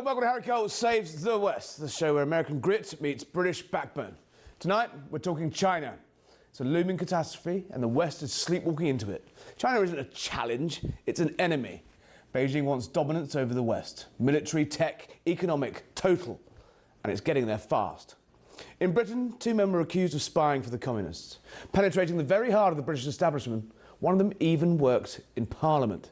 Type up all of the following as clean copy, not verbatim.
welcome to Harry Cole Saves the West, the show where American grit meets British backbone. Tonight, we're talking China. It's a looming catastrophe, and the West is sleepwalking into it. China isn't a challenge, it's an enemy. Beijing wants dominance over the West. Military, tech, economic, total. And it's getting there fast. In Britain, two men were accused of spying for the communists. Penetrating the very heart of the British establishment, one of them even worked in Parliament.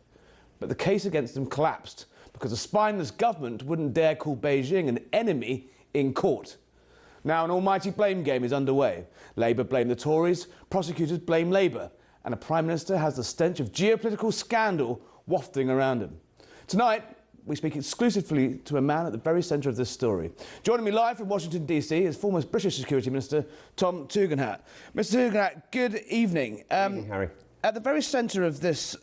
But the case against them collapsed because a spineless government wouldn't dare call Beijing an enemy in court. Now an almighty blame game is underway. Labour blame the Tories, prosecutors blame Labour, and a Prime Minister has the stench of geopolitical scandal wafting around him. Tonight, we speak exclusively to a man at the very centre of this story. Joining me live from Washington, D.C. is former British Security Minister Tom Tugendhat. Mr Tugendhat, good evening. Good evening, Harry. At the very centre of this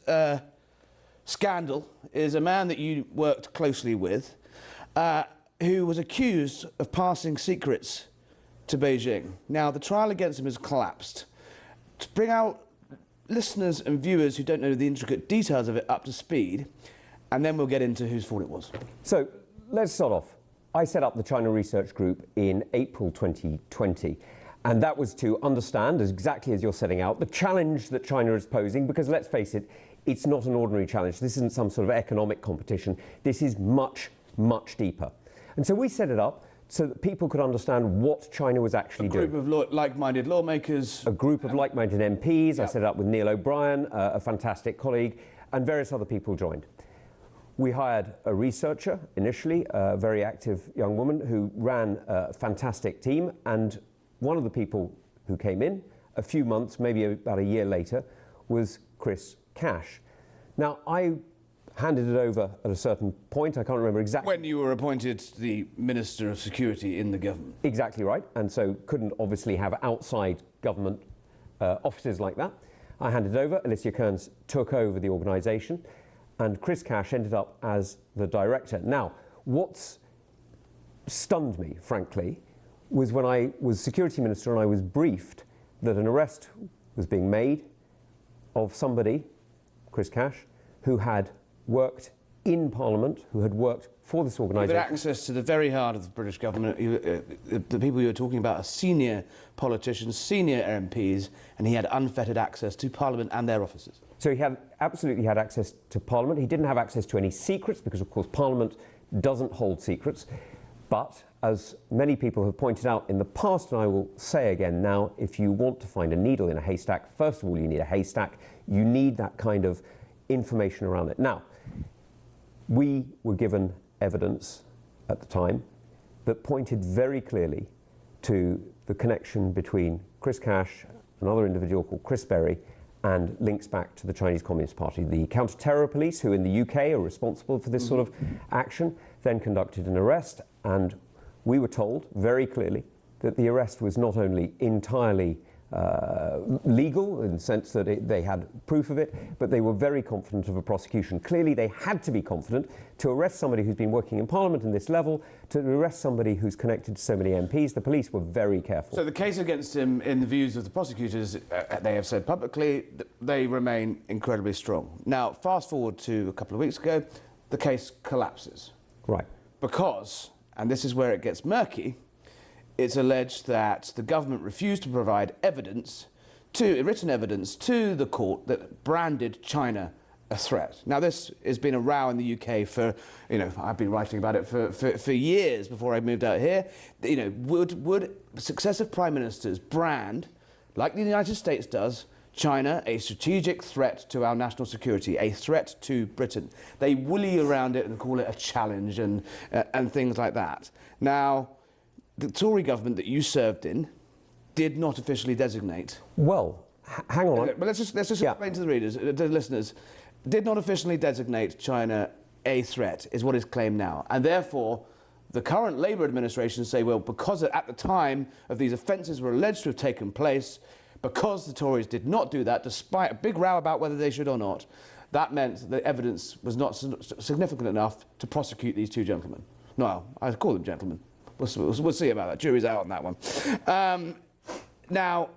scandal is a man that you worked closely with, who was accused of passing secrets to Beijing. Now, the trial against him has collapsed. To bring our listeners and viewers who don't know the intricate details of it up to speed, and then we'll get into whose fault it was. So, let's start off. I set up the China Research Group in April 2020, and that was to understand, exactly as you're setting out, the challenge that China is posing, because let's face it, it's not an ordinary challenge. This isn't some sort of economic competition. This is much, much deeper. And so we set it up so that people could understand what China was actually doing. A group of like-minded lawmakers. A group of like-minded MPs. Yep. I set it up with Neil O'Brien, a fantastic colleague, and various other people joined. We hired a researcher initially, a very active young woman who ran a fantastic team, and one of the people who came in a few months, maybe about a year later, was Chris Cash. Now, I handed it over at a certain point. I can't remember exactly. When you were appointed the Minister of Security in the government. Exactly right, and so couldn't obviously have outside government offices like that. I handed it over, Alicia Kearns took over the organisation, and Chris Cash ended up as the director. Now, what's stunned me, frankly, was when I was Security Minister and I was briefed that an arrest was being made of somebody, Chris Cash, who had worked in Parliament, who had worked for this organisation. He had access to the very heart of the British government. The people you were talking about are senior politicians, senior MPs, and he had unfettered access to Parliament and their offices. So he absolutely had access to Parliament. He didn't have access to any secrets because, of course, Parliament doesn't hold secrets. But, as many people have pointed out in the past, and I will say again now, if you want to find a needle in a haystack, first of all, you need a haystack. You need that kind of information around it. Now, we were given evidence at the time that pointed very clearly to the connection between Chris Cash, another individual called Chris Berry, and links back to the Chinese Communist Party. The counter-terror police, who in the UK are responsible for this sort of action, then conducted an arrest, and we were told very clearly that the arrest was not only entirely legal in the sense that they had proof of it, but they were very confident of a prosecution. Clearly they had to be confident to arrest somebody who's been working in Parliament in this level, to arrest somebody who's connected to so many MPs. The police were very careful. So the case against him, in the views of the prosecutors, they have said publicly, they remain incredibly strong. Now, fast forward to a couple of weeks ago, the case collapses. Right. Because, and this is where it gets murky, it's alleged that the government refused to provide evidence, written evidence, to the court that branded China a threat. Now, this has been a row in the UK for, I've been writing about it for years before I moved out here. Would successive prime ministers brand, like the United States does, China a strategic threat to our national security, a threat to Britain? They woolly around it and call it a challenge and things like that. Now, the Tory government that you served in did not officially designate. Well, hang on. But let's just explain to the readers, to the listeners, did not officially designate China a threat, is what is claimed now. And therefore, the current Labour administration say, well, because at the time of these offences were alleged to have taken place, because the Tories did not do that, despite a big row about whether they should or not, that meant the evidence was not significant enough to prosecute these two gentlemen. No, I call them gentlemen. We'll see about that. Jury's out on that one. Now,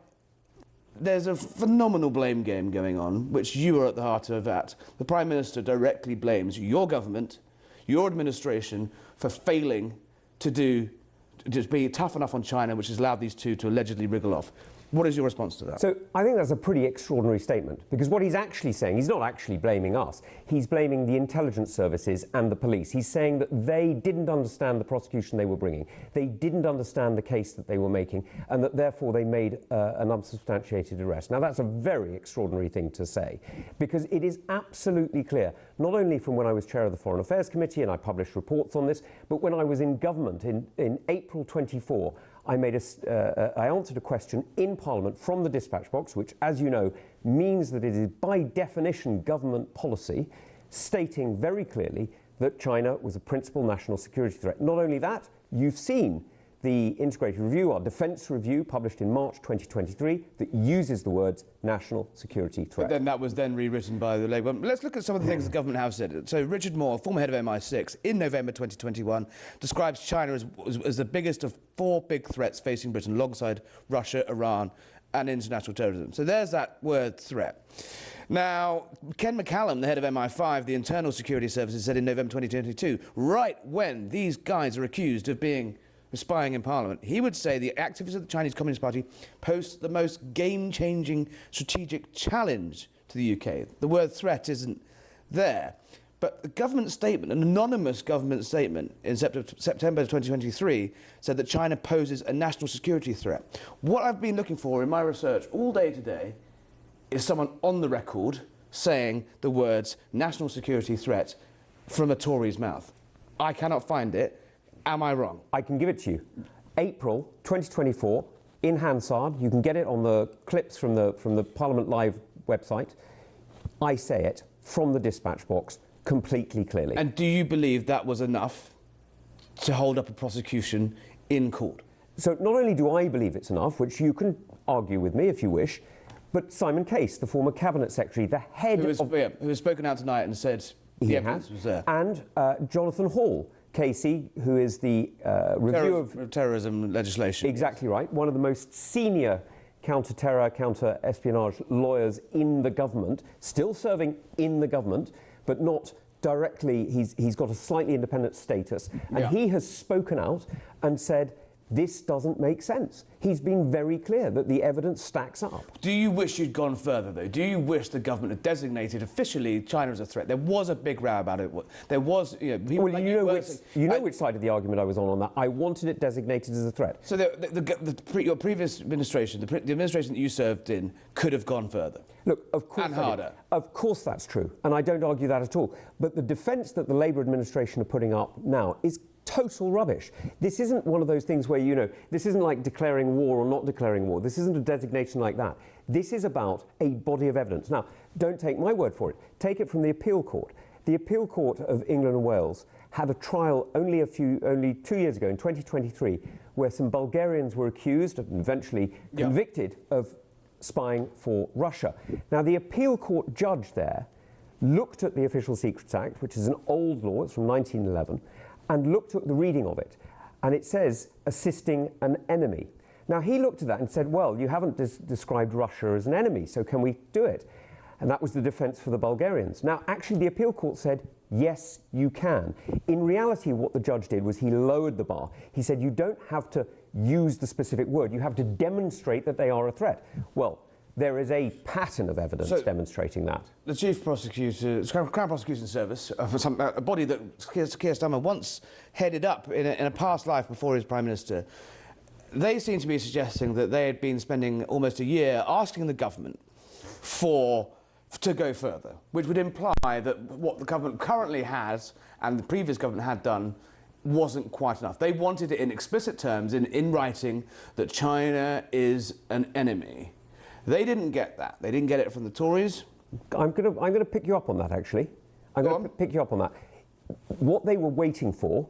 there's a phenomenal blame game going on, which you are at the heart of that. The Prime Minister directly blames your government, your administration for failing to just be tough enough on China, which has allowed these two to allegedly wriggle off. What is your response to that? So I think that's a pretty extraordinary statement, because what he's actually saying, he's not actually blaming us. He's blaming the intelligence services and the police. He's saying that they didn't understand the prosecution they were bringing. They didn't understand the case that they were making, and that therefore they made an unsubstantiated arrest. Now that's a very extraordinary thing to say, because it is absolutely clear, not only from when I was chair of the Foreign Affairs Committee and I published reports on this, but when I was in government in April 24, I answered a question in Parliament from the dispatch box, which, as you know, means that it is by definition government policy, stating very clearly that China was a principal national security threat. Not only that, you've seen the integrated review, our defence review, published in March 2023, that uses the words national security threat. But then that was then rewritten by the Labour. Let's look at some of the things the government have said. So Richard Moore, former head of MI6, in November 2021, describes China as the biggest of four big threats facing Britain, alongside Russia, Iran, and international terrorism. So there's that word threat. Now, Ken McCallum, the head of MI5, the Internal Security Services, said in November 2022, right when these guys are accused of spying in Parliament, he would say the activities of the Chinese Communist Party pose the most game-changing strategic challenge to the UK. The word threat isn't there. But the government statement, an anonymous government statement in September 2023, said that China poses a national security threat. What I've been looking for in my research all day today is someone on the record saying the words national security threat from a Tory's mouth. I cannot find it. Am I wrong? I can give it to you. April 2024, in Hansard, you can get it on the clips from the Parliament Live website. I say it from the dispatch box completely clearly. And do you believe that was enough to hold up a prosecution in court? So not only do I believe it's enough, which you can argue with me if you wish, but Simon Case, the former Cabinet Secretary, the head who has spoken out tonight and said the evidence was there. And Jonathan Hall, Casey, who is the review of terrorism legislation. Exactly right. One of the most senior counter-terror, counter-espionage lawyers in the government, still serving in the government, but not directly. He's got a slightly independent status. And he has spoken out and said, this doesn't make sense. He's been very clear that the evidence stacks up. Do you wish you'd gone further, though? Do you wish the government had designated officially China as a threat? There was a big row about it. There was, people well, you know which side of the argument I was on that. I wanted it designated as a threat. So your previous administration, the administration that you served in, could have gone further. Look, of course, and harder. Of course that's true, and I don't argue that at all. But the defence that the Labour administration are putting up now is total rubbish. This isn't one of those things where, this isn't like declaring war or not declaring war. This isn't a designation like that. This is about a body of evidence. Now, don't take my word for it. Take it from the appeal court. The appeal court of England and Wales had a trial only 2 years ago, in 2023, where some Bulgarians were accused and eventually convicted of spying for Russia. Now, the appeal court judge there looked at the Official Secrets Act, which is an old law, it's from 1911, and looked at the reading of it, and it says assisting an enemy. Now he looked at that and said, well, you haven't described Russia as an enemy, so can we do it? And that was the defence for the Bulgarians. Now actually the appeal court said, yes, you can. In reality, what the judge did was he lowered the bar. He said, you don't have to use the specific word, you have to demonstrate that they are a threat. Well, there is a pattern of evidence demonstrating that. The Chief Prosecutor, Crown Prosecution Service, a body that Keir Starmer once headed up in a past life before he was Prime Minister, they seem to be suggesting that they had been spending almost a year asking the government to go further, which would imply that what the government currently has and the previous government had done wasn't quite enough. They wanted it in explicit terms, in writing, that China is an enemy. They didn't get that. They didn't get it from the Tories. I'm going to pick you up on that, actually. I'm going to pick you up on that. What they were waiting for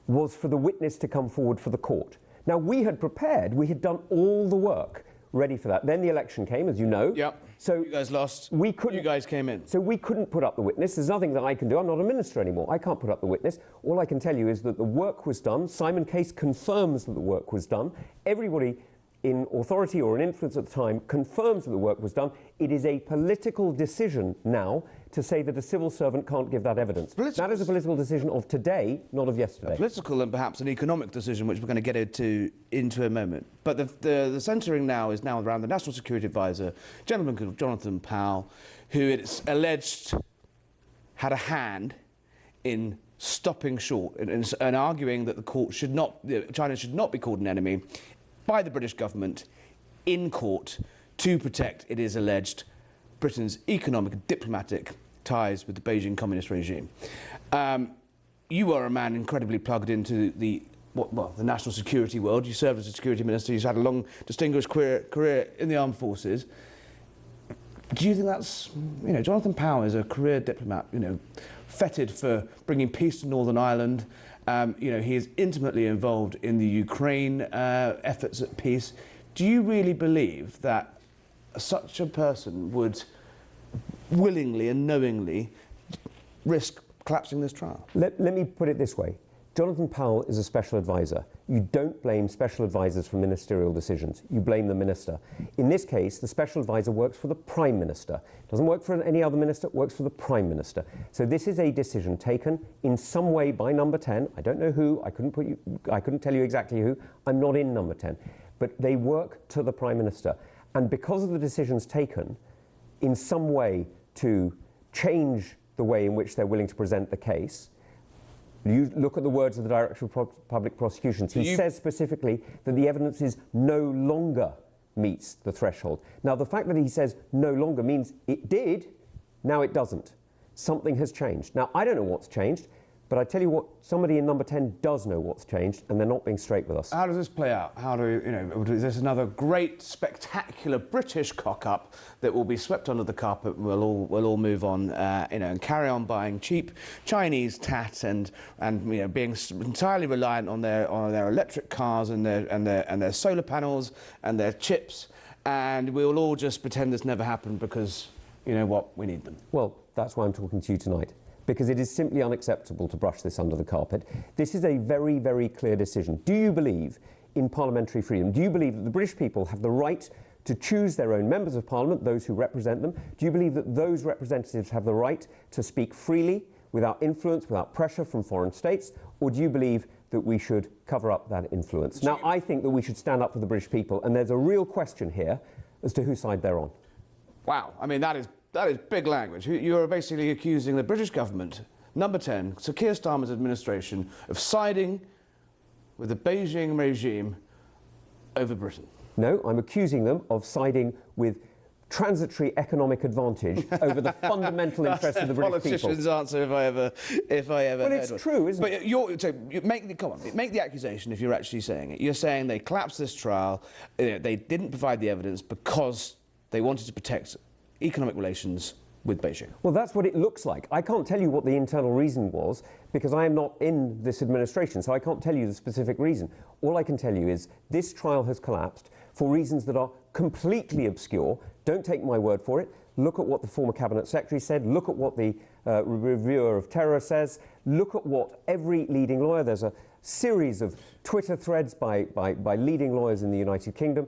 was for the witness to come forward for the court. Now, we had prepared. We had done all the work ready for that. Then the election came, as you know. Yep. So you guys lost. You guys came in. So we couldn't put up the witness. There's nothing that I can do. I'm not a minister anymore. I can't put up the witness. All I can tell you is that the work was done. Simon Case confirms that the work was done. Everybody in authority or in influence at the time confirms that the work was done. It is a political decision now to say that a civil servant can't give that evidence. That is a political decision of today, not of yesterday. A political and perhaps an economic decision, which we're going to get into a moment. But the centering now is around the National Security Advisor, a gentleman called Jonathan Powell, who it's alleged had a hand in stopping short and arguing that the court China should not be called an enemy by the British government in court to protect, it is alleged, Britain's economic and diplomatic ties with the Beijing communist regime. You are a man incredibly plugged into the national security world. You served as a security minister. You've had a long, distinguished career in the armed forces. Do you think that's, Jonathan Powell is a career diplomat, feted for bringing peace to Northern Ireland. He is intimately involved in the Ukraine efforts at peace. Do you really believe that such a person would willingly and knowingly risk collapsing this trial? Let me put it this way. Jonathan Powell is a special advisor. You don't blame special advisors for ministerial decisions. You blame the minister. In this case, the special advisor works for the Prime Minister. Doesn't work for any other minister, works for the Prime Minister. So this is a decision taken in some way by Number 10. I don't know who. I couldn't tell you exactly who. I'm not in Number 10. But they work to the Prime Minister. And because of the decisions taken in some way to change the way in which they're willing to present the case, you look at the words of the Director of Public Prosecutions. He says specifically that the evidence is no longer meets the threshold. Now, the fact that he says no longer means it did, now it doesn't. Something has changed. Now, I don't know what's changed, but I tell you what, somebody in Number 10 does know what's changed, and they're not being straight with us. How does this play out? Is this another great, spectacular British cock-up that will be swept under the carpet? We'll all move on, and carry on buying cheap Chinese tat and being entirely reliant on their electric cars and their solar panels and their chips, and we'll all just pretend this never happened because, you know what, we need them. Well, that's why I'm talking to you tonight. Because it is simply unacceptable to brush this under the carpet. This is a very, very clear decision. Do you believe in parliamentary freedom? Do you believe that the British people have the right to choose their own members of parliament, those who represent them? Do you believe that those representatives have the right to speak freely, without influence, without pressure from foreign states? Or do you believe that we should cover up that influence? Now, I think that we should stand up for the British people, and there's a real question here as to whose side they're on. Wow, I mean, that is big language. You're basically accusing the British government, Number 10, Sir Keir Starmer's administration, of siding with the Beijing regime over Britain. No, I'm accusing them of siding with transitory economic advantage over the fundamental interests of the British people. Politician's answer, if I ever. Well, it's true, isn't it? But make the accusation if you're actually saying it. You're saying they collapsed this trial. They didn't provide the evidence because they wanted to protect economic relations with Beijing. Well, that's what it looks like. I can't tell you what the internal reason was because I am not in this administration, so I can't tell you the specific reason. All I can tell you is this trial has collapsed for reasons that are completely obscure. Don't take my word for it. Look at what the former Cabinet Secretary said. Look at what the Reviewer of Terror says. Look at what every leading lawyer, there's a series of Twitter threads by leading lawyers in the United Kingdom,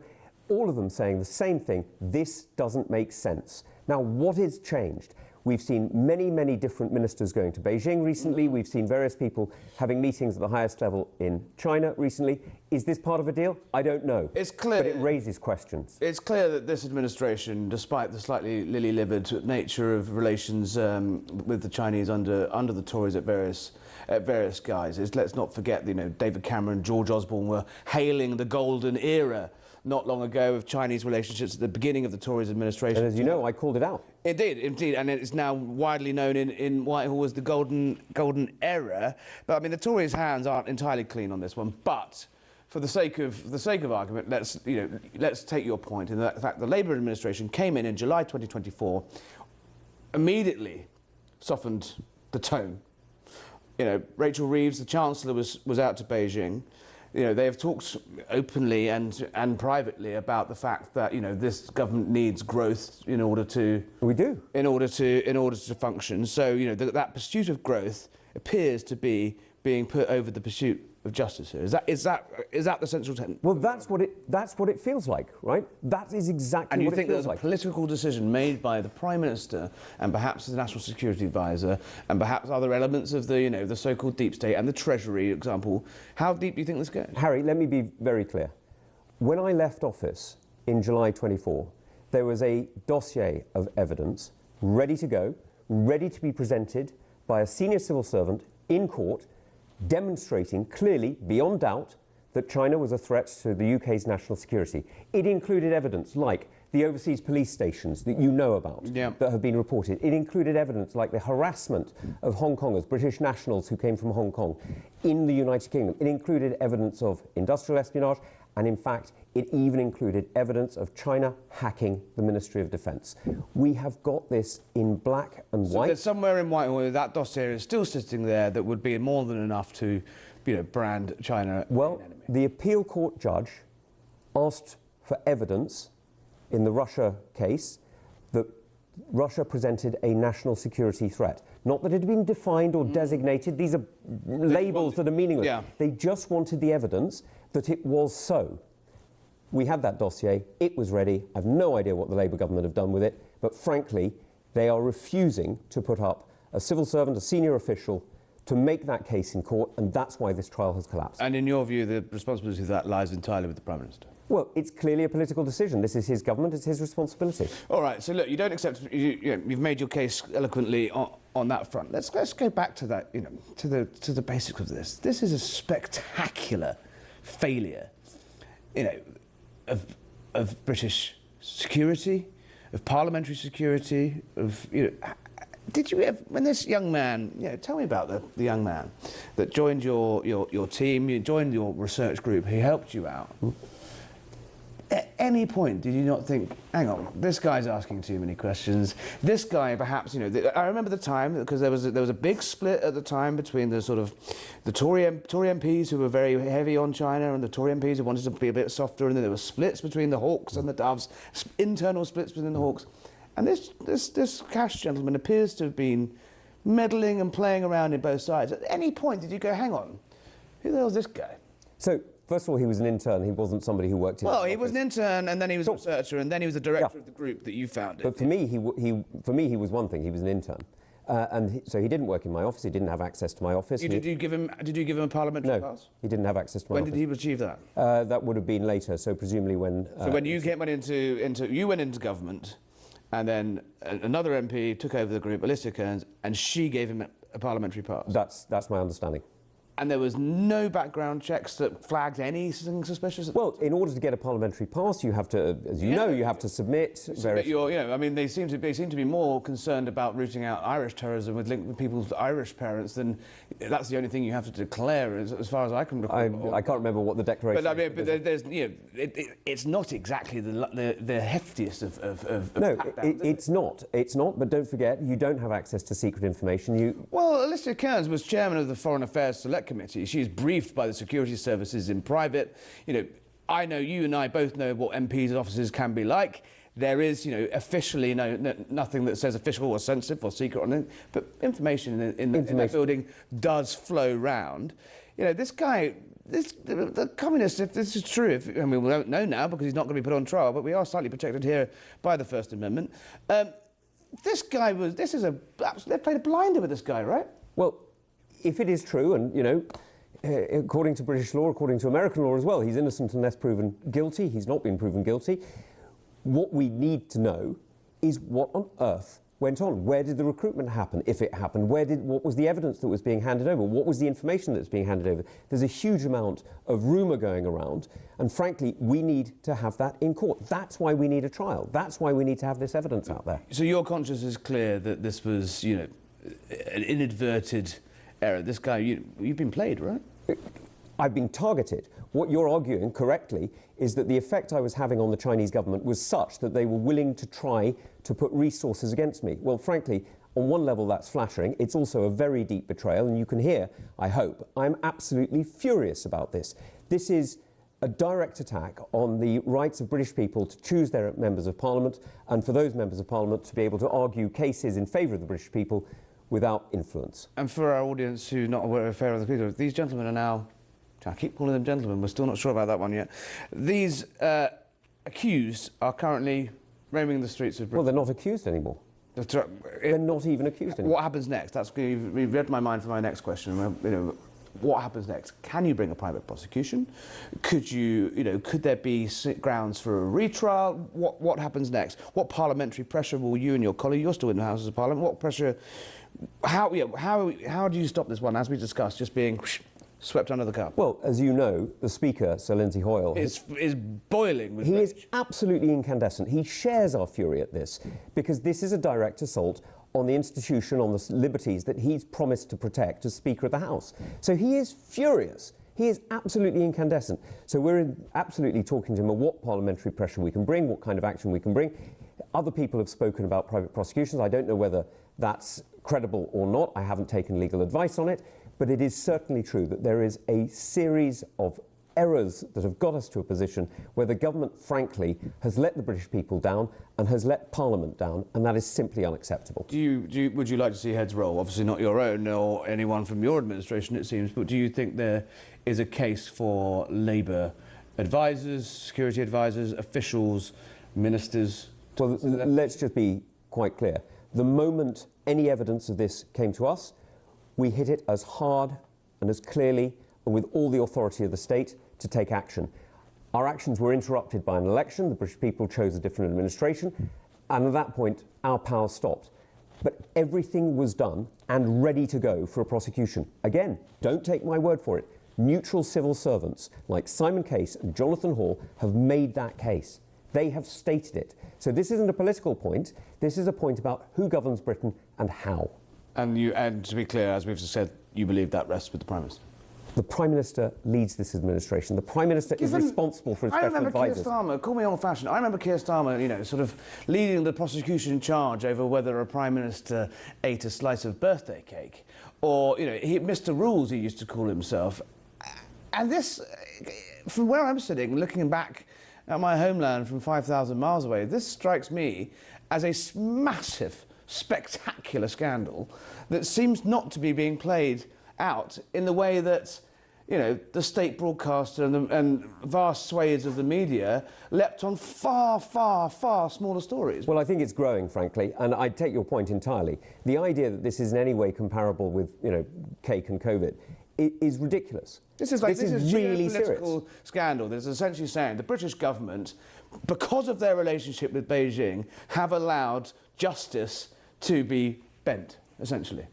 all of them saying the same thing. This doesn't make sense. Now, what has changed? We've seen many, many different ministers going to Beijing recently. We've seen various people having meetings at the highest level in China recently. Is this part of a deal? I don't know. It's clear. But it raises questions. It's clear that this administration, despite the slightly lily-livered nature of relations with the Chinese under the Tories at various guises, let's not forget, David Cameron, George Osborne were hailing the golden era not long ago of Chinese relationships at the beginning of the Tories administration. And as you know, I called it out. Indeed, and it's now widely known in Whitehall as the golden era. But I mean, the Tories' hands aren't entirely clean on this one. But for the sake of argument, let's take your point in the fact the Labour administration came in July 2024, immediately softened the tone. Rachel Reeves, the Chancellor, was out to Beijing. They have talked openly and privately about the fact that this government needs growth in order to in order to function. So that pursuit of growth appears to be being put over the pursuit of justice here? Is that the central tenet? Well, that's what it feels like, right? That is exactly and you what think it feels there's like. a political decision made by the Prime Minister and perhaps the National Security Advisor and perhaps other elements of the, the so-called deep state and the Treasury, for example. How deep do you think this goes? Harry, let me be very clear. When I left office in July 24, there was a dossier of evidence ready to go, ready to be presented by a senior civil servant in court, demonstrating clearly, beyond doubt, that China was a threat to the UK's national security. It included evidence like the overseas police stations that you know about that have been reported. It included evidence like the harassment of Hong Kongers, British nationals who came from Hong Kong in the United Kingdom. It included evidence of industrial espionage, and in fact, it even included evidence of China hacking the Ministry of Defence. We have got this in black and white. So there's somewhere in Whitehall that dossier is still sitting there that would be more than enough to, brand China well, an enemy. The appeal court judge asked for evidence in the Russia case that Russia presented a national security threat. Not that it had been defined or designated. These are labels that are meaningless. Yeah. They just wanted the evidence that it was so. We had that dossier. It was ready. I have no idea what the Labour government have done with it, but frankly, they are refusing to put up a civil servant, a senior official, to make that case in court, and that's why this trial has collapsed. And in your view, the responsibility of that lies entirely with the Prime Minister? Well, it's clearly a political decision. This is his government. It's his responsibility. All right. So look, you don't accept. You've made your case eloquently on that front. Let's go back to that. To the basics of this. This is a spectacular failure. Of British security, of parliamentary security. Did you ever, when this young man? Tell me about the young man that joined your team. You joined your research group. He helped you out. At any point, did you not think, hang on, this guy's asking too many questions? This guy, perhaps, I remember the time, because there was a big split at the time between the Tory MPs who were very heavy on China and the Tory MPs who wanted to be a bit softer, and then there were splits between the Hawks and the Doves, internal splits within the Hawks. And this Cash gentleman appears to have been meddling and playing around in both sides. At any point, did you go, hang on, who the hell is this guy? So, first of all, he was an intern. He wasn't somebody who worked in... Well, he was an intern, and then he was a researcher, and then he was the director of the group that you founded. But for me, he was one thing. He was an intern. So he didn't work in my office. He didn't have access to my office. Did you give him a parliamentary pass? No, he didn't have access to my office. When did he achieve that? That would have been later, so presumably when... So when you went into government, and then another MP took over the group, Alicia Kearns, and she gave him a parliamentary pass? That's my understanding. And there was no background checks that flagged anything suspicious? Well, in order to get a parliamentary pass, you have to, as you know, you have to submit various... they seem to be more concerned about rooting out Irish terrorism with people's Irish parents than that's the only thing you have to declare, as far as I can recall. I can't remember what the declaration... But there's it's not exactly the heftiest of No, it's not. It's not. But don't forget, you don't have access to secret information. Well, Alicia Kearns was chairman of the Foreign Affairs Select Committee. She is briefed by the security services in private. I know you and I both know what MPs' offices can be like. There is, officially nothing that says official or sensitive or secret on it, but information in that building does flow round. This guy, the communists, if this is true, we don't know now because he's not going to be put on trial, but we are slightly protected here by the First Amendment. They've played a blinder with this guy, right? Well, if it is true, and, according to British law, according to American law as well, he's innocent unless proven guilty. He's not been proven guilty. What we need to know is what on earth went on. Where did the recruitment happen, if it happened? What was the evidence that was being handed over? What was the information that's being handed over? There's a huge amount of rumour going around, and frankly, we need to have that in court. That's why we need a trial. That's why we need to have this evidence out there. So your conscience is clear that this was, an inadverted error. This guy, you've been played, right? I've been targeted. What you're arguing, correctly, is that the effect I was having on the Chinese government was such that they were willing to try to put resources against me. Well, frankly, on one level that's flattering. It's also a very deep betrayal, and you can hear, I hope, I'm absolutely furious about this. This is a direct attack on the rights of British people to choose their members of Parliament, and for those members of Parliament to be able to argue cases in favour of the British people without influence. And for our audience who are not aware of fair of the people, these gentlemen are now, I keep calling them gentlemen, we're still not sure about that one yet. These accused are currently roaming the streets of Britain. Well, they're not accused anymore. They're not even accused anymore. What happens next? You've read my mind for my next question. You know, what happens next? Can you bring a private prosecution? Could there be grounds for a retrial? What happens next? What parliamentary pressure will you and your colleague, you're still in the Houses of Parliament, what pressure, how do you stop this one, as we discussed, just being swept under the carpet? Well, as you know, the Speaker, Sir Lindsay Hoyle, is boiling with rage. He is absolutely incandescent. He shares our fury at this, because this is a direct assault on the institution, on the liberties that he's promised to protect as Speaker of the House. So he is furious. He is absolutely incandescent. So we're absolutely talking to him about what parliamentary pressure we can bring, what kind of action we can bring. Other people have spoken about private prosecutions. I don't know whether that's credible or not. I haven't taken legal advice on it. But it is certainly true that there is a series of errors that have got us to a position where the government, frankly, has let the British people down and has let Parliament down, and that is simply unacceptable. Would you like to see heads roll? Obviously not your own or anyone from your administration, it seems, but do you think there is a case for Labour advisors, security advisors, officials, ministers? Well, let's just be quite clear. The moment any evidence of this came to us, we hit it as hard and as clearly and with all the authority of the state to take action. Our actions were interrupted by an election. The British people chose a different administration, and at that point, our powers stopped. But everything was done and ready to go for a prosecution. Again, don't take my word for it. Neutral civil servants like Simon Case and Jonathan Hall have made that case. They have stated it. So this isn't a political point. This is a point about who governs Britain and how. And to be clear, as we've just said, you believe that rests with the Prime Minister? The Prime Minister leads this administration. The Prime Minister is responsible for his special advisors. I remember Keir Starmer, call me old-fashioned, I remember Keir Starmer, sort of leading the prosecution charge over whether a Prime Minister ate a slice of birthday cake. Or, Mr. Rules, he used to call himself. And this, from where I'm sitting, looking back at my homeland from 5,000 miles away, this strikes me as a massive, spectacular scandal that seems not to be being played out in the way that the state broadcaster and vast swathes of the media leapt on far, far, far smaller stories. Well, I think it's growing, frankly, and I take your point entirely. The idea that this is in any way comparable with, cake and COVID is ridiculous. This is really serious scandal that is essentially saying the British government, because of their relationship with Beijing, have allowed justice to be bent, essentially.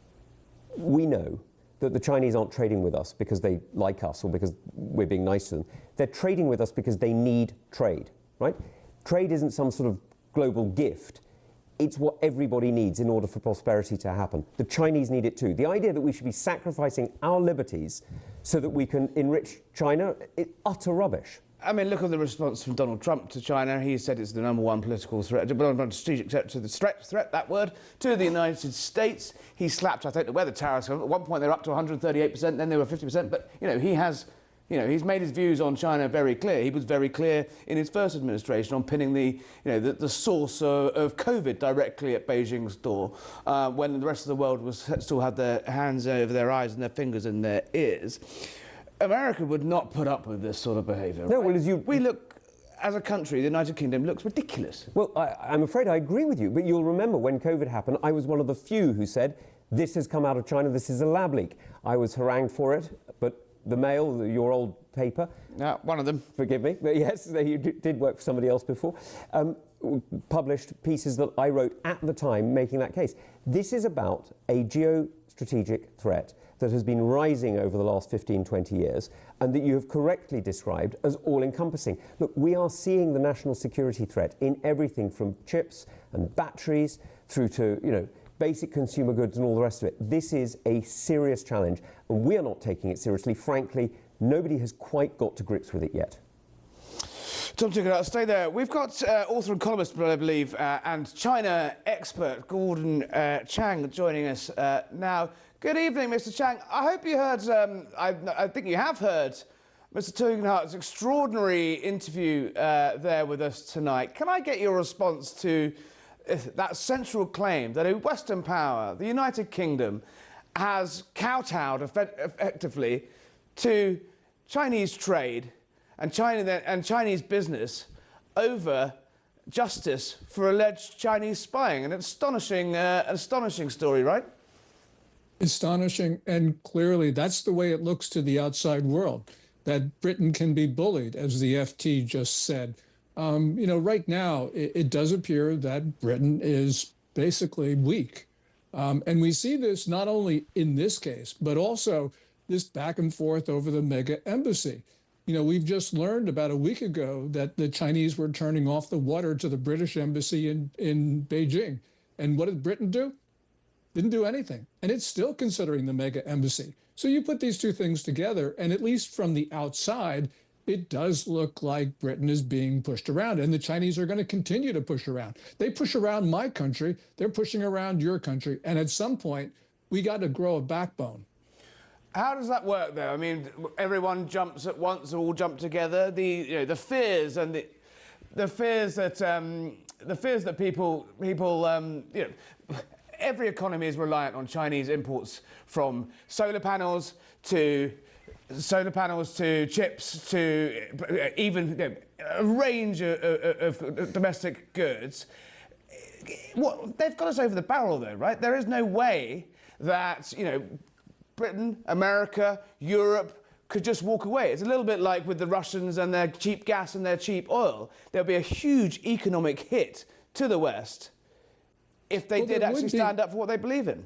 We know that the Chinese aren't trading with us because they like us or because we're being nice to them. They're trading with us because they need trade, right? Trade isn't some sort of global gift. It's what everybody needs in order for prosperity to happen. The Chinese need it too. The idea that we should be sacrificing our liberties so that we can enrich China is utter rubbish. I mean, look at the response from Donald Trump to China. He said it's the #1 political threat, strategic threat to the threat, that word, to the United States. He slapped, I don't know where the tariffs are. At one point they were up to 138%, then they were 50%. But, he's made his views on China very clear. He was very clear in his first administration on pinning the source of COVID directly at Beijing's door, when the rest of the world still had their hands over their eyes and their fingers in their ears. America would not put up with this sort of behaviour. No, right? well, we look, as a country, the United Kingdom looks ridiculous. Well, I'm afraid I agree with you, but you'll remember when COVID happened, I was one of the few who said, this has come out of China, this is a lab leak. I was harangued for it, but the Mail, your old paper... one of them. Forgive me, but yes, you did work for somebody else before, published pieces that I wrote at the time making that case. This is about a geostrategic threat that has been rising over the last 15, 20 years, and that you have correctly described as all-encompassing. Look, we are seeing the national security threat in everything from chips and batteries through to, basic consumer goods and all the rest of it. This is a serious challenge, and we are not taking it seriously. Frankly, nobody has quite got to grips with it yet. Tom Tugendhat, stay there. We've got author and columnist, I believe, and China expert Gordon Chang joining us now. Good evening, Mr. Chang. I hope you heard, I think you have heard, Mr. Tugendhat's extraordinary interview there with us tonight. Can I get your response to that central claim that a Western power, the United Kingdom, has kowtowed effectively to Chinese trade and Chinese business over justice for alleged Chinese spying. An astonishing story, right? Astonishing, and clearly that's the way it looks to the outside world, that Britain can be bullied, as the FT just said. Right now, it does appear that Britain is basically weak. And we see this not only in this case, but also this back and forth over the mega embassy. We've just learned about a week ago that the Chinese were turning off the water to the British embassy in Beijing. And what did Britain do? Didn't do anything. And it's still considering the mega embassy. So you put these two things together, and at least from the outside, it does look like Britain is being pushed around, and the Chinese are going to continue to push around. They push around my country, they're pushing around your country, and at some point, we got to grow a backbone. How does that work, though? I mean, everyone jumps at once, all jump together. The fears and the fears that people every economy is reliant on Chinese imports, from solar panels to chips to even a range of domestic goods. They've got us over the barrel, though, right? There is no way that Britain, America, Europe could just walk away. It's a little bit like with the Russians and their cheap gas and their cheap oil. There'll be a huge economic hit to the West if they did actually stand up for what they believe in.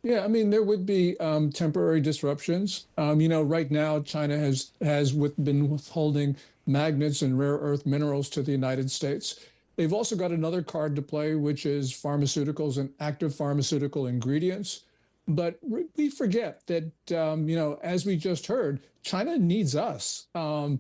Yeah, I mean, there would be temporary disruptions. Right now, China has been withholding magnets and rare earth minerals to the United States. They've also got another card to play, which is pharmaceuticals and active pharmaceutical ingredients. But we forget that, as we just heard, China needs us. And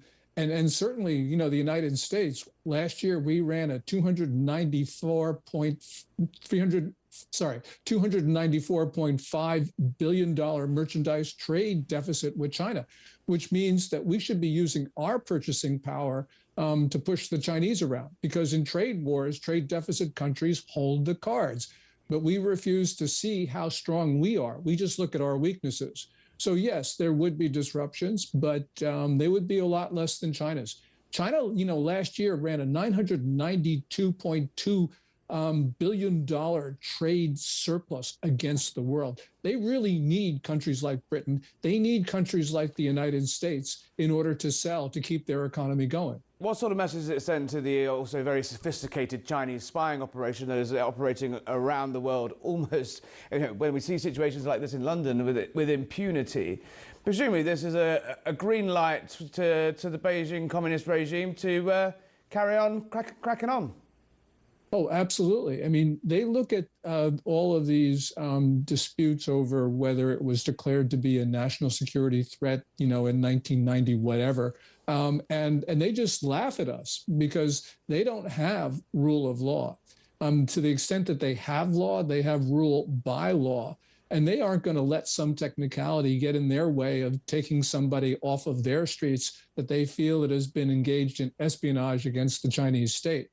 certainly, the United States, last year we ran a $294.5 billion merchandise trade deficit with China, which means that we should be using our purchasing power to push the Chinese around, because in trade wars, trade deficit countries hold the cards. But we refuse to see how strong we are. We just look at our weaknesses. So yes, there would be disruptions, but they would be a lot less than China's. China, last year ran a $992.2 billion trade surplus against the world. They really need countries like Britain. They need countries like the United States in order to sell, to keep their economy going. What sort of message does it send to the also very sophisticated Chinese spying operation that is operating around the world almost, when we see situations like this in London with impunity? Presumably this is a green light to the Beijing communist regime to carry on cracking on. Oh, absolutely. I mean, they look at all of these disputes over whether it was declared to be a national security threat, in 1990, whatever. And they just laugh at us because they don't have rule of law. To the extent that they have law, they have rule by law. And they aren't going to let some technicality get in their way of taking somebody off of their streets that they feel that has been engaged in espionage against the Chinese state.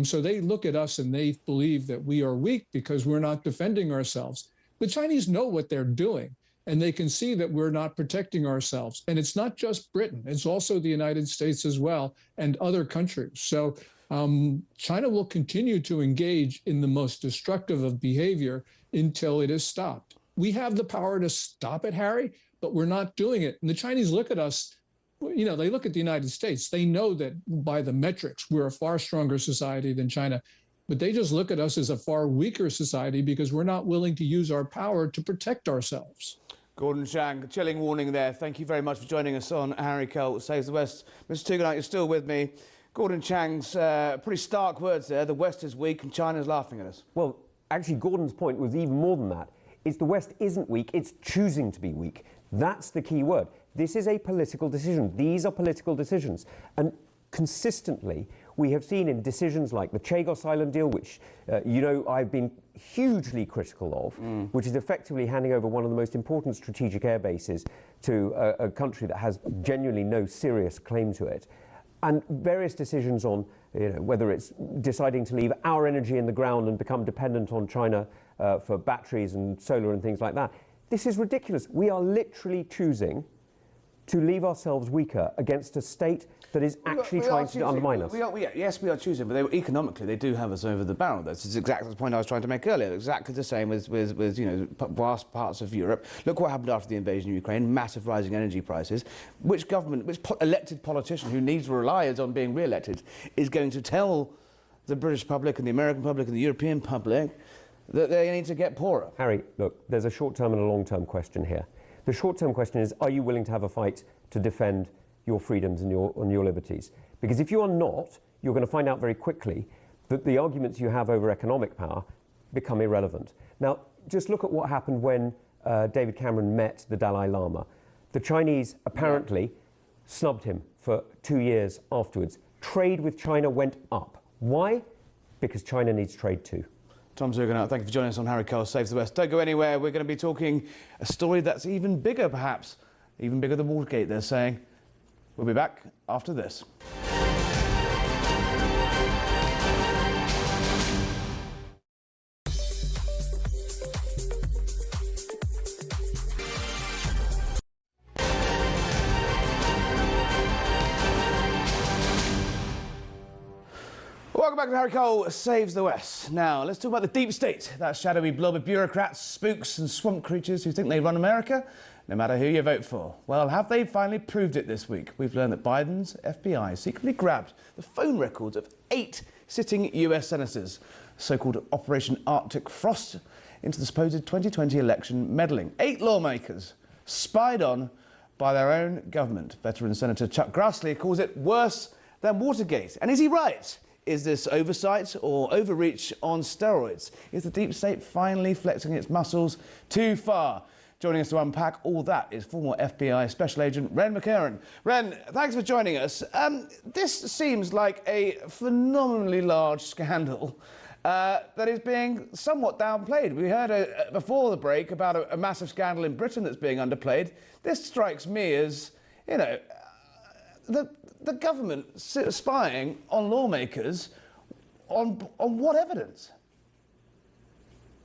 So they look at us and they believe that we are weak because we're not defending ourselves. The Chinese know what they're doing, and they can see that we're not protecting ourselves. And it's not just Britain, it's also the United States as well and other countries. So China will continue to engage in the most destructive of behavior until it is stopped. We have the power to stop it, Harry, but we're not doing it. And the Chinese look at us. They look at the United States. They know that by the metrics, we're a far stronger society than China. But they just look at us as a far weaker society because we're not willing to use our power to protect ourselves. Gordon Chang, chilling warning there. Thank you very much for joining us on Harry Cole Saves the West. Mr. Tugendhat, you're still with me. Gordon Chang's pretty stark words there. The West is weak and China's laughing at us. Well, actually, Gordon's point was even more than that. It's the West isn't weak, it's choosing to be weak. That's the key word. This is a political decision. These are political decisions. And consistently, we have seen in decisions like the Chagos Island deal, which, I've been hugely critical of, which is effectively handing over one of the most important strategic air bases to a country that has genuinely no serious claim to it. And various decisions on whether it's deciding to leave our energy in the ground and become dependent on China for batteries and solar and things like that. This is ridiculous. We are literally choosing to leave ourselves weaker against a state that is actually trying to undermine us. Yes, we are choosing, but economically they do have us over the barrel. This is exactly the point I was trying to make earlier. Exactly the same with vast parts of Europe. Look what happened after the invasion of Ukraine, massive rising energy prices. Which elected politician who needs to rely on being re-elected is going to tell the British public and the American public and the European public that they need to get poorer? Harry, look, there's a short-term and a long-term question here. The short-term question is, are you willing to have a fight to defend your freedoms and your liberties? Because if you are not, you're going to find out very quickly that the arguments you have over economic power become irrelevant. Now, just look at what happened when David Cameron met the Dalai Lama. The Chinese apparently snubbed him for 2 years afterwards. Trade with China went up. Why? Because China needs trade too. Tom Tugendhat, thank you for joining us on Harry Cole Saves the West. Don't go anywhere. We're going to be talking a story that's even bigger, perhaps. Even bigger than Watergate, they're saying. We'll be back after this. Welcome back to Harry Cole Saves the West. Now, let's talk about the deep state, that shadowy blob of bureaucrats, spooks and swamp creatures who think they run America, no matter who you vote for. Well, have they finally proved it this week? We've learned that Biden's FBI secretly grabbed the phone records of 8 sitting US senators, so-called Operation Arctic Frost, into the supposed 2020 election meddling. 8 lawmakers spied on by their own government. Veteran Senator Chuck Grassley calls it worse than Watergate. And is he right? Is this oversight or overreach on steroids? Is the deep state finally flexing its muscles too far? Joining us to unpack all that is former FBI Special Agent Ren McCarran. Ren, thanks for joining us. This seems like a phenomenally large scandal that is being somewhat downplayed. We heard before the break about a massive scandal in Britain that's being underplayed. This strikes me as, the government spying on lawmakers on what evidence?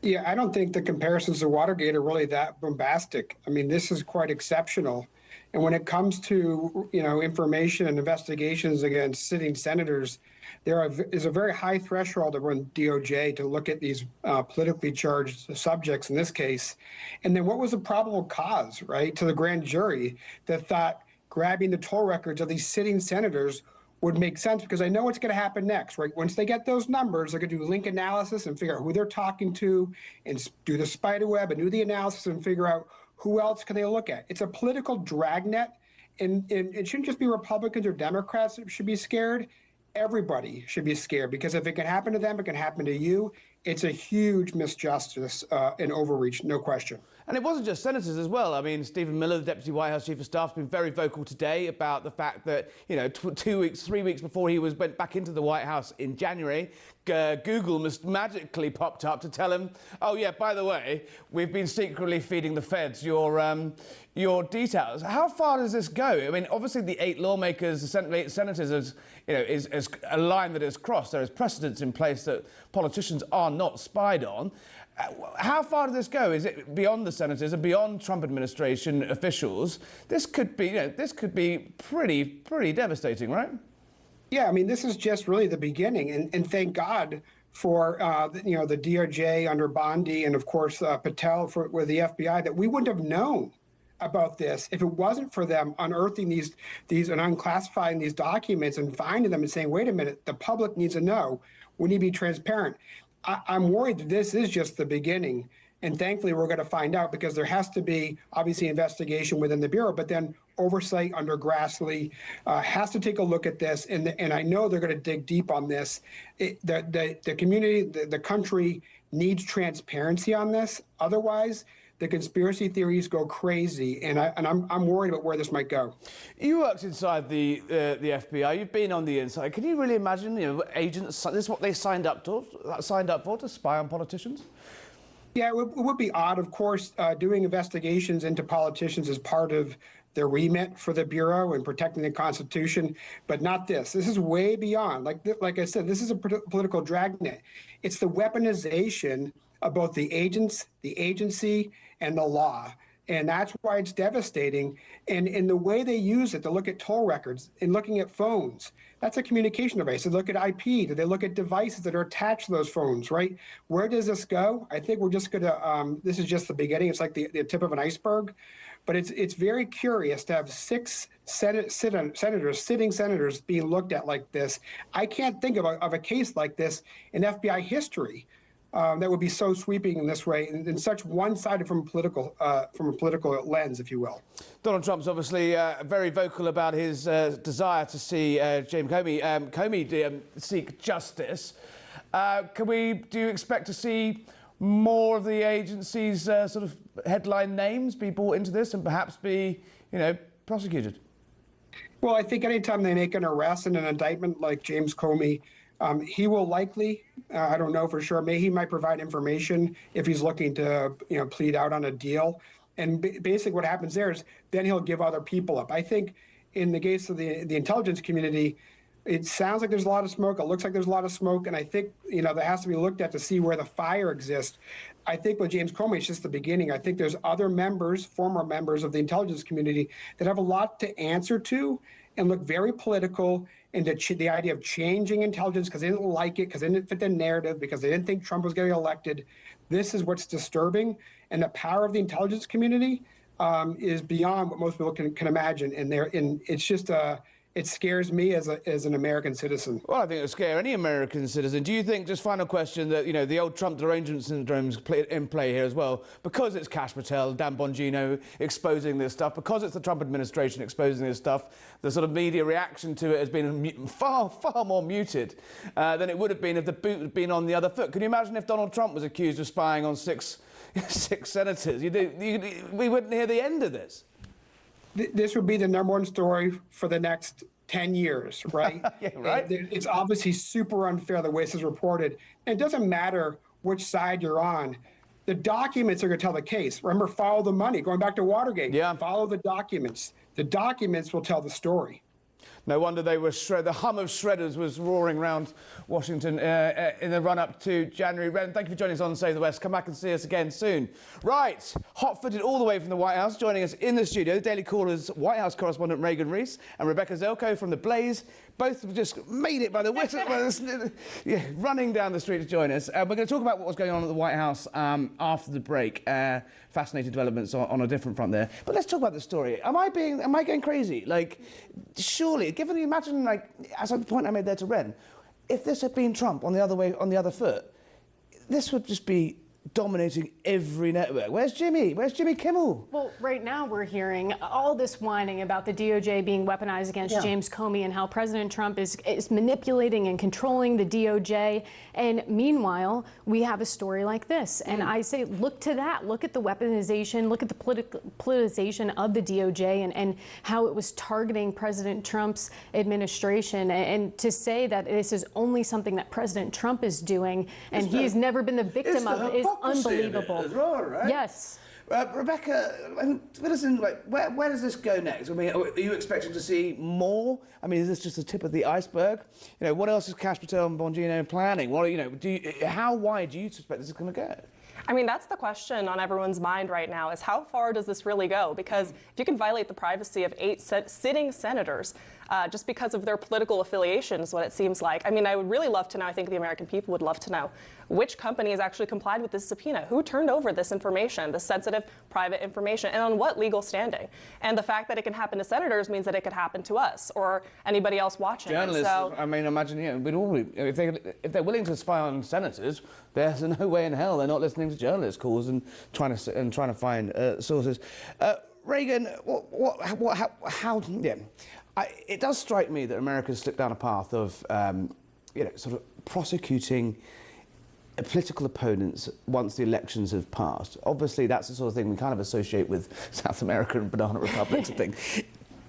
Yeah, I don't think the comparisons to Watergate are really that bombastic. I mean, this is quite exceptional. And when it comes to, information and investigations against sitting senators, there is a very high threshold around DOJ to look at these politically charged subjects in this case. And then what was the probable cause, right, to the grand jury that thought grabbing the toll records of these sitting senators would make sense? Because I know what's going to happen next, right? Once they get those numbers, they're going to do link analysis and figure out who they're talking to and do the spider web and do the analysis and figure out who else can they look at. It's a political dragnet, and it shouldn't just be Republicans or Democrats that should be scared. Everybody should be scared, because if it can happen to them, it can happen to you. It's a huge misjustice and overreach, no question. And it wasn't just senators as well. I mean, Stephen Miller, the Deputy White House Chief of Staff, has been very vocal today about the fact that, 3 weeks before he went back into the White House in January, Google magically popped up to tell him, oh yeah, by the way, we've been secretly feeding the feds your details. How far does this go? I mean, obviously the 8 lawmakers, the 8 senators, is a line that is crossed. There is precedents in place that politicians are not spied on. How far does this go? Is it beyond the senators and beyond Trump administration officials? This could be pretty devastating, right? Yeah, I mean, this is just really the beginning, and thank God for the DOJ under Bondi and of course Patel with the FBI, that we wouldn't have known about this if it wasn't for them unearthing these and unclassifying these documents and finding them and saying, wait a minute, the public needs to know. We need to be transparent. I'm worried that this is just the beginning. And thankfully, we're going to find out, because there has to be, obviously, investigation within the Bureau, but then oversight under Grassley has to take a look at this. And I know they're going to dig deep on this. The community, the country needs transparency on this. Otherwise, the conspiracy theories go crazy, and I'm worried about where this might go. You worked inside the FBI. You've been on the inside. Can you really imagine, agents? This is what they signed up for to spy on politicians? Yeah, it would be odd, of course. Doing investigations into politicians is part of the remit for the Bureau and protecting the Constitution, but not this. This is way beyond. Like I said, this is a political dragnet. It's the weaponization of both the agency, and the law. And that's why it's devastating. And in the way they use it to look at toll records and looking at phones, that's a communication device. They look at IP. Do they look at devices that are attached to those phones, right? Where does this go? I think we're just going to, this is just the beginning. It's like the tip of an iceberg. But it's very curious to have six sitting senators being looked at like this. I can't think of a case like this in FBI history. That would be so sweeping in this way, and such one-sided from a political lens, if you will. Donald Trump's obviously very vocal about his desire to see James Comey seek justice. Do you expect to see more of the agency's sort of headline names be brought into this and perhaps be, prosecuted? Well, I think anytime they make an arrest and an indictment like James Comey, he will likely, I don't know for sure, he might provide information if he's looking to, plead out on a deal. And basically what happens there is then he'll give other people up. I think in the case of the intelligence community, it sounds like there's a lot of smoke. It looks like there's a lot of smoke. And I think, that has to be looked at to see where the fire exists. I think with James Comey, it's just the beginning. I think there's other former members of the intelligence community that have a lot to answer to and look very political into the idea of changing intelligence because they didn't like it, because they didn't fit the narrative, because they didn't think Trump was getting elected. This is what's disturbing. And the power of the intelligence community is beyond what most people can imagine. And it's just it scares me as an American citizen. Well, I think it would scare any American citizen. Do you think, just final question, that, the old Trump derangement syndrome is in play here as well? Because it's Kash Patel, Dan Bongino exposing this stuff, because it's the Trump administration exposing this stuff, the sort of media reaction to it has been far, far more muted than it would have been if the boot had been on the other foot. Can you imagine if Donald Trump was accused of spying on six senators? We wouldn't hear the end of this. This would be the #1 story for the next 10 years, right? Yeah, right. It's obviously super unfair the way this is reported. And it doesn't matter which side you're on. The documents are going to tell the case. Remember, follow the money. Going back to Watergate. Yeah. Follow the documents. The documents will tell the story. No wonder they were the hum of shredders was roaring around Washington in the run-up to January. Ren, thank you for joining us on Save the West. Come back and see us again soon. Right, hot-footed all the way from the White House, joining us in the studio, the Daily Caller's White House correspondent Reagan Reese and Rebecca Zelko from The Blaze. Both have just made it by the whistle, running down the street to join us. We're going to talk about what was going on at the White House after the break. Fascinating developments on a different front there. But let's talk about the story. Am I going crazy? Surely, given imagine, as the point I made there to Ren, if this had been Trump on the other foot, this would just be dominating every network. Where's Jimmy? Where's Jimmy Kimmel? Well, right now we're hearing all this whining about the DOJ being weaponized against James Comey and how President Trump is manipulating and controlling the DOJ. And meanwhile, we have a story like this. And I say, look to that. Look at the weaponization. Look at the politicization of the DOJ and how it was targeting President Trump's administration. And to say that this is only something that President Trump is doing and he has never been the victim of is unbelievable. As well, right? Yes. Rebecca, listen, where does this go next? I mean, are you expecting to see more? I mean, is this just the tip of the iceberg? What else is Kash Patel and Bongino planning? How wide do you suspect this is going to go? I mean, that's the question on everyone's mind right now, is how far does this really go? Because if you can violate the privacy of 8 sitting senators just because of their political affiliations, what it seems like. I mean, I would really love to know, I think the American people would love to know, which companies actually complied with this subpoena? Who turned over this information, this sensitive private information, and on what legal standing? And the fact that it can happen to senators means that it could happen to us or anybody else watching. Journalists, I mean, imagine, if they're willing to spy on senators, there's no way in hell they're not listening to journalist calls and trying to find sources. Reagan, it does strike me that America's slipped down a path of, sort of prosecuting political opponents once the elections have passed. Obviously, that's the sort of thing we kind of associate with South America and banana republics and things.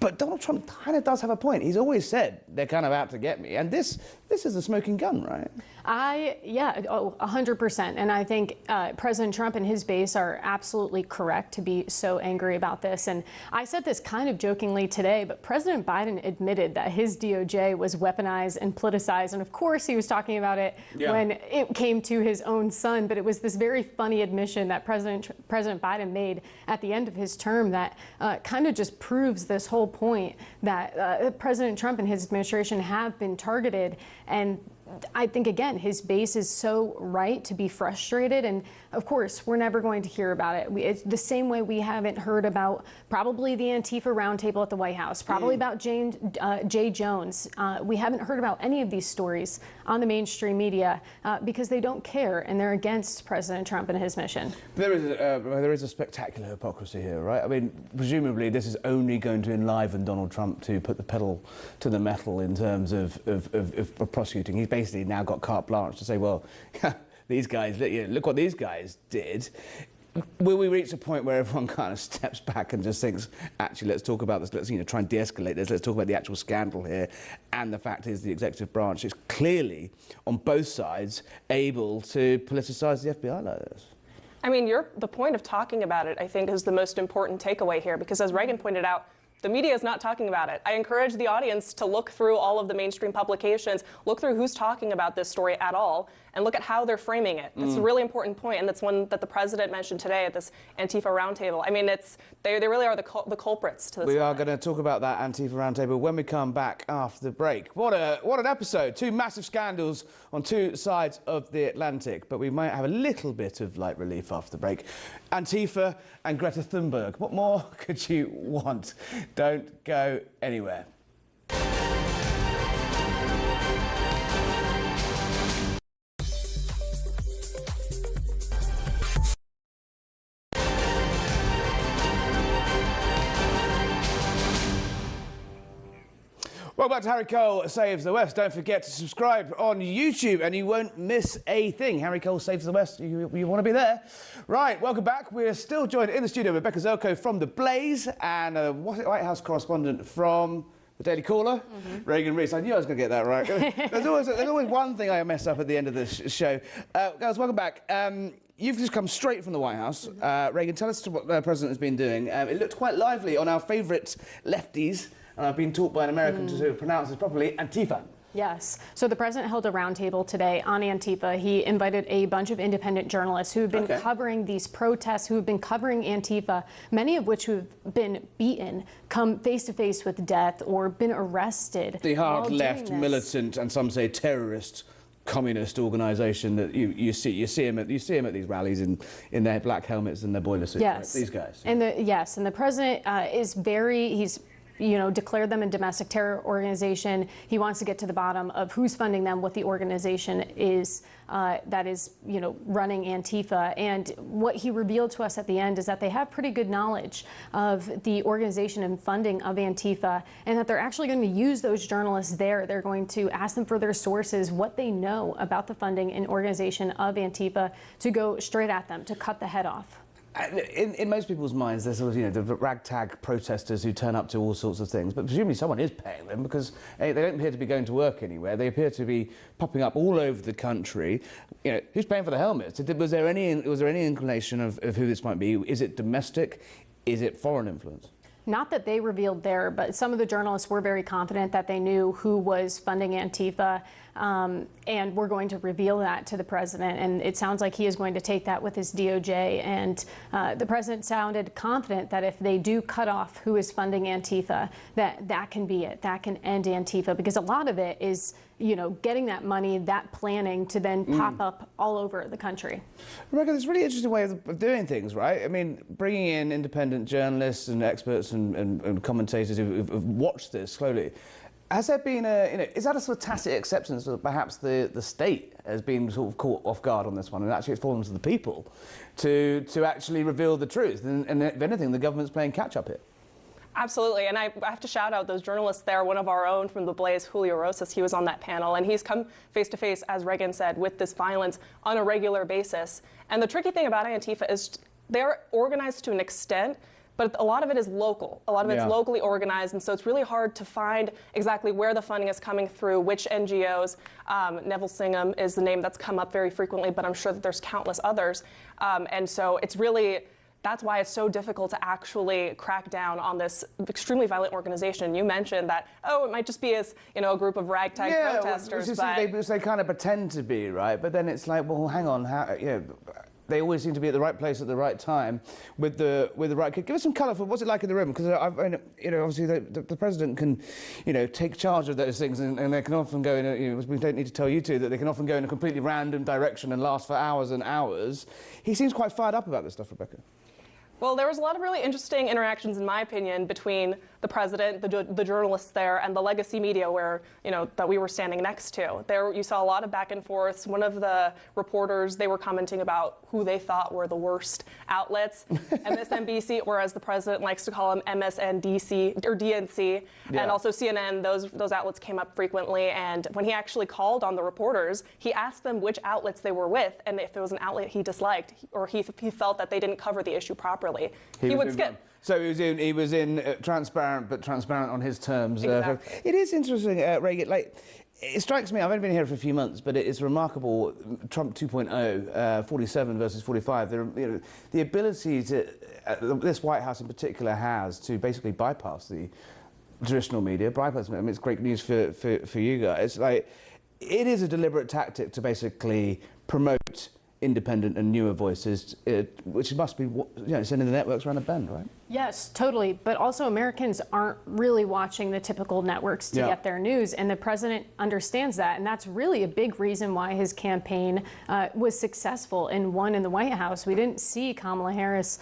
But Donald Trump kind of does have a point. He's always said they're kind of out to get me. And this is a smoking gun, right? 100%. And I think President Trump and his base are absolutely correct to be so angry about this. And I said this kind of jokingly today, but President Biden admitted that his DOJ was weaponized and politicized. And of course, he was talking about it when it came to his own son. But it was this very funny admission that President Biden made at the end of his term that kind of just proves this whole point that President Trump and his administration have been targeted. And I think, again, his base is so right to be frustrated. And of course, we're never going to hear about it. It's the same way we haven't heard about probably the Antifa roundtable at the White House, probably about Jay Jones. We haven't heard about any of these stories on the mainstream media because they don't care and they're against President Trump and his mission. There is a spectacular hypocrisy here, right? I mean, presumably this is only going to enliven Donald Trump to put the pedal to the metal in terms of prosecuting. He's basically now got carte blanche to say, well, these guys, look what these guys did. Will we reach a point where everyone kind of steps back and just thinks, actually, let's talk about this, let's try and de-escalate this, let's talk about the actual scandal here, and the fact is the executive branch is clearly, on both sides, able to politicise the FBI like this? I mean, the point of talking about it, I think, is the most important takeaway here, because as Reagan pointed out, the media is not talking about it. I encourage the audience to look through all of the mainstream publications, look through who's talking about this story at all, and look at how they're framing it. That's a really important point, and that's one that the president mentioned today at this Antifa roundtable. I mean, they really are the culprits to this. We are going to talk about that Antifa roundtable when we come back after the break. What an episode! Two massive scandals on two sides of the Atlantic, but we might have a little bit of light relief after the break. Antifa and Greta Thunberg. What more could you want? Don't go anywhere. Welcome back to Harry Cole Saves the West. Don't forget to subscribe on YouTube and you won't miss a thing. Harry Cole Saves the West. You want to be there. Right, welcome back. We're still joined in the studio with Rebecca Zelko from The Blaze and White House correspondent from The Daily Caller, Reagan Reese. I knew I was going to get that right. There's always one thing I mess up at the end of this show. Guys, welcome back. You've just come straight from the White House. Reagan, tell us what the president has been doing. It looked quite lively on our favourite lefties. And I've been taught by an American to pronounce it properly, Antifa. Yes. So the president held a roundtable today on Antifa. He invited a bunch of independent journalists who have been covering these protests, who have been covering Antifa, many of which have been beaten, come face to face with death, or been arrested. The hard left, militant, and some say terrorist communist organisation that you see them at these rallies in their black helmets and their boiler suits. Yes. Right? These guys. And the president he's declared them a domestic terror organization. He wants to get to the bottom of who's funding them, what the organization is that is, running Antifa. And what he revealed to us at the end is that they have pretty good knowledge of the organization and funding of Antifa, and that they're actually going to use those journalists there. They're going to ask them for their sources, what they know about the funding and organization of Antifa, to go straight at them, to cut the head off. In most people's minds, there's always, the ragtag protesters who turn up to all sorts of things, but presumably someone is paying them because they don't appear to be going to work anywhere. They appear to be popping up all over the country. Who's paying for the helmets? Was there any inclination of who this might be? Is it domestic? Is it foreign influence? Not that they revealed there, but some of the journalists were very confident that they knew who was funding Antifa, and we're going to reveal that to the president. And it sounds like he is going to take that with his DOJ. And the president sounded confident that if they do cut off who is funding Antifa, that can be it. That can end Antifa, because a lot of it is, getting that money, that planning to then pop up all over the country. Rebecca, there's a really interesting way of doing things, right? I mean, bringing in independent journalists and experts and commentators who've watched this slowly. Has there been is that a sort of tacit acceptance that perhaps the state has been sort of caught off guard on this one, and actually it's fallen to the people to actually reveal the truth? And if anything, the government's playing catch up here. Absolutely, and I have to shout out those journalists there. One of our own from The Blaze, Julio Rosas, he was on that panel, and he's come face to face, as Reagan said, with this violence on a regular basis. And the tricky thing about Antifa is they're organized to an extent but a lot of it is local. A lot of it's locally organized, and so it's really hard to find exactly where the funding is coming through, which NGOs. Neville Singham is the name that's come up very frequently, but I'm sure that there's countless others. And so it's really, that's why it's so difficult to actually crack down on this extremely violent organization. You mentioned that, it might just be as, a group of ragtag protesters. Because they kind of pretend to be, right? But then it's like, well, hang on, they always seem to be at the right place at the right time with the right. Give us some colour for what's it like in the room, because obviously the president can, take charge of those things, and they can often go in. We don't need to tell you two that they can often go in a completely random direction and last for hours and hours. He seems quite fired up about this stuff, Rebecca. Well, there was a lot of really interesting interactions, in my opinion, between the president, the journalists there, and the legacy media where, that we were standing next to. There you saw a lot of back and forths. One of the reporters, they were commenting about who they thought were the worst outlets, MSNBC, or as the president likes to call them, MSNDC or DNC, and also CNN. Those outlets came up frequently, and when he actually called on the reporters, he asked them which outlets they were with, and if there was an outlet he disliked, or he felt that they didn't cover the issue properly, he would skip. So he was in transparent, but transparent on his terms. Exactly. It is interesting, Reagan. It strikes me. I've only been here for a few months, but it's remarkable. Trump 2.0, 47 versus 45. The ability to this White House in particular has to basically bypass the traditional media. It's great news for you guys. It is a deliberate tactic to basically promote independent and newer voices, which must be sending the networks around a bend, right? Yes, totally. But also Americans aren't really watching the typical networks to get their news, and the president understands that, and that's really a big reason why his campaign was successful and won in the White House. We didn't see Kamala Harris,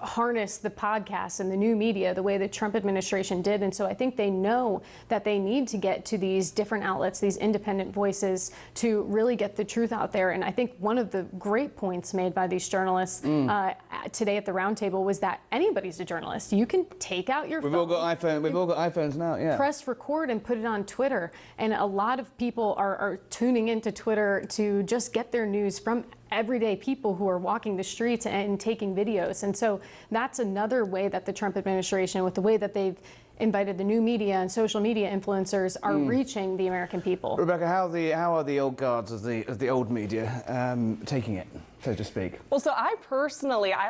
harness the podcasts and the new media the way the Trump administration did. And so I think they know that they need to get to these different outlets, these independent voices, to really get the truth out there. And I think one of the great points made by these journalists today at the roundtable was that anybody's a journalist. You can take out your phone. We've all got iPhones now, yeah. Press record and put it on Twitter. And a lot of people are tuning into Twitter to just get their news from everyday people who are walking the streets and taking videos. And so that's another way that the Trump administration, with the way that they've invited the new media and social media influencers, are reaching the American people. Rebecca, how are the old guards of the old media taking it, so to speak? Well, so I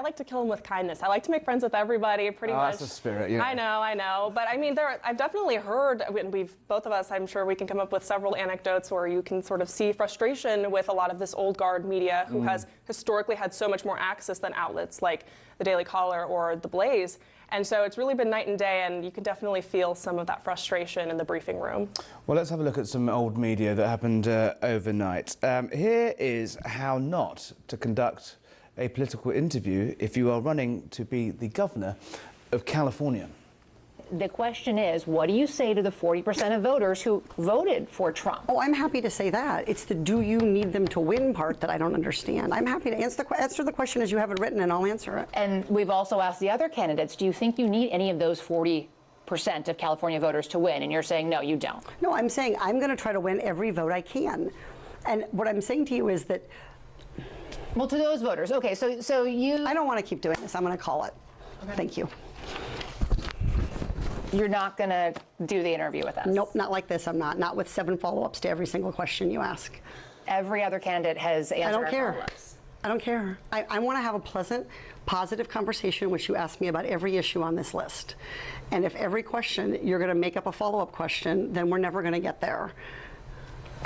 like to kill them with kindness. I like to make friends with everybody, pretty much. That's the spirit, yeah. I know. But I mean, I've definitely heard, and both of us, I'm sure we can come up with several anecdotes where you can sort of see frustration with a lot of this old guard media who has historically had so much more access than outlets like the Daily Caller or the Blaze. And so it's really been night and day, and you can definitely feel some of that frustration in the briefing room. Well, let's have a look at some old media that happened overnight. Here is how not to conduct a political interview if you are running to be the governor of California. The question is, what do you say to the 40% of voters who voted for Trump? Oh, I'm happy to say that. It's the do you need them to win part that I don't understand. I'm happy to answer the question as you have it written, and I'll answer it. And we've also asked the other candidates, do you think you need any of those 40% of California voters to win? And you're saying, no, you don't. No, I'm saying I'm going to try to win every vote I can. And what I'm saying to you is that... Well, to those voters, okay, so you... I don't want to keep doing this. I'm going to call it. Okay. Thank you. You're not going to do the interview with us? Nope, not like this. I'm not. Not with 7 follow-ups to every single question you ask. Every other candidate has answered. I don't care. I don't care. I want to have a pleasant, positive conversation, which you ask me about every issue on this list. And if every question you're going to make up a follow-up question, then we're never going to get there.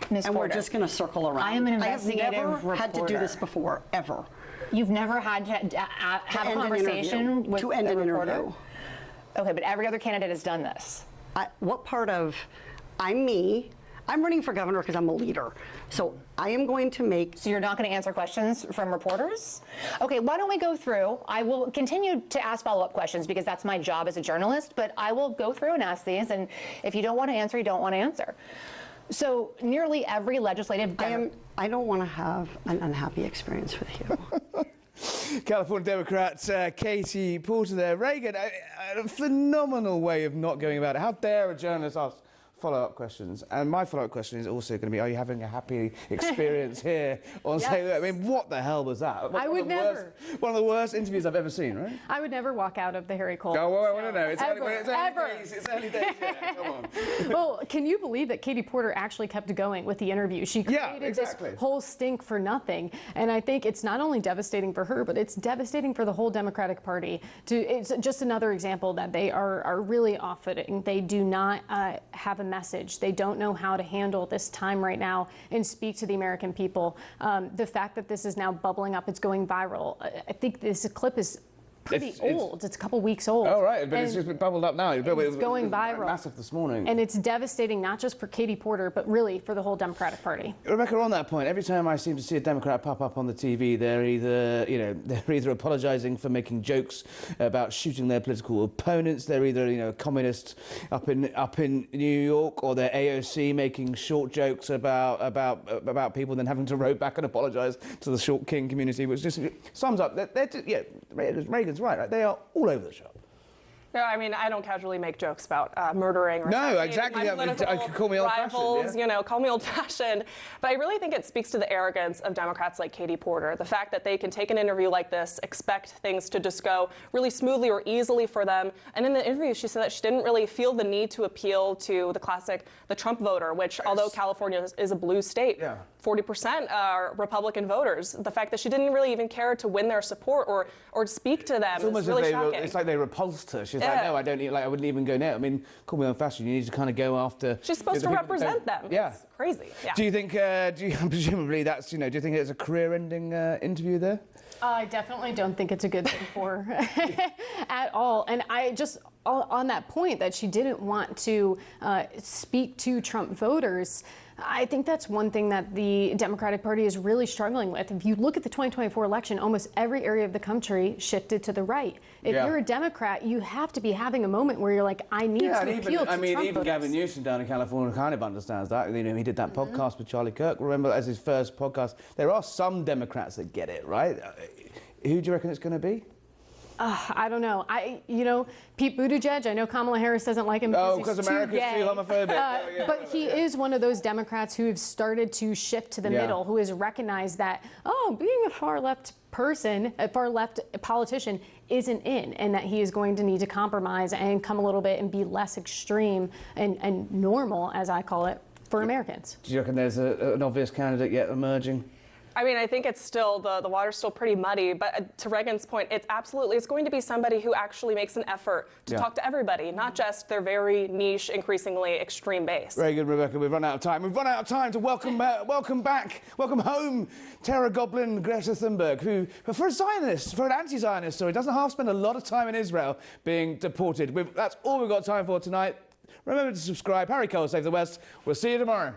Ms. And Porter, we're just going to circle around. I am an investigative I have never reporter. had to do this before, ever. You've never had to have a conversation with to end a an reporter? interview. Okay, but every other candidate has done this. What part of I'm me? I'm running for governor because I'm a leader. So I am going to make... So you're not going to answer questions from reporters? Okay, why don't we go through? I will continue to ask follow-up questions because that's my job as a journalist, but I will go through and ask these, and if you don't want to answer, you don't want to answer. So nearly every legislative... I don't want to have an unhappy experience with you. California Democrat Katie Porter there. Reagan, a phenomenal way of not going about it. How dare a journalist ask follow-up questions, and my follow-up question is also going to be: are you having a happy experience here on Say? I mean, what the hell was that? I would never. One of the worst interviews I've ever seen, right? I would never walk out of the Harry Cole. Oh, well, I don't know. It's Ever, early days. It's early days. Yeah, come on. Well, can you believe that Katie Porter actually kept going with the interview? She created this whole stink for nothing, and I think it's not only devastating for her, but it's devastating for the whole Democratic Party. It's just another example that they are really off-footing. They do not have a message. They don't know how to handle this time right now and speak to the American people. The fact that this is now bubbling up, it's going viral. I think this clip is pretty old. It's a couple weeks old. Oh, right, but it's just bubbled up now. It's going viral. Massive this morning. And it's devastating not just for Katie Porter, but really for the whole Democratic Party. Rebecca, on that point, every time I seem to see a Democrat pop up on the TV, they're either apologising for making jokes about shooting their political opponents. They're either a communist up in New York, or they're AOC making short jokes about people, then having to row back and apologise to the short king community, which just sums up. Reagan's right. They are all over the shop. No, I mean, I don't casually make jokes about murdering or no, exactly. Call me rivals, old-fashioned. Call me old-fashioned. But I really think it speaks to the arrogance of Democrats like Katie Porter. The fact that they can take an interview like this, expect things to just go really smoothly or easily for them. And in the interview, she said that she didn't really feel the need to appeal to the Trump voter, which, although California is a blue state, 40% are Republican voters. The fact that she didn't really even care to win their support or speak to them is really shocking. It's like they repulsed her. She's like, no, I don't. I wouldn't even go near. I mean, call me old-fashioned. You need to kind of go after. She's supposed to represent them. Yeah, it's crazy. Yeah. Do you think? Presumably that's. Do you think it's a career-ending interview there? I definitely don't think it's a good thing for her at all. And I just, on that point that she didn't want to speak to Trump voters, I think that's one thing that the Democratic Party is really struggling with. If you look at the 2024 election, almost every area of the country shifted to the right. If you're a Democrat, you have to be having a moment where you're like, I need to appeal to Trump even voters. Gavin Newsom down in California kind of understands that. He did that podcast with Charlie Kirk. Remember, as his first podcast. There are some Democrats that get it, right? Who do you reckon it's going to be? I don't know. Pete Buttigieg, I know Kamala Harris doesn't like him because he's America's too gay. too homophobic. But he is one of those Democrats who have started to shift to the middle, who has recognized that, being a far left politician isn't in, and that he is going to need to compromise and come a little bit and be less extreme and normal, as I call it, for Americans. Do you reckon there's an obvious candidate yet emerging? I mean, I think it's still, the water's still pretty muddy, but to Reagan's point, it's going to be somebody who actually makes an effort to talk to everybody, not just their very niche, increasingly extreme base. Very good, Rebecca. We've run out of time. We've run out of time to welcome home Terror Goblin Greta Thunberg, who, for a Zionist, for an anti-Zionist, so he doesn't half spend a lot of time in Israel being deported. That's all we've got time for tonight. Remember to subscribe. Harry Cole, Save the West. We'll see you tomorrow.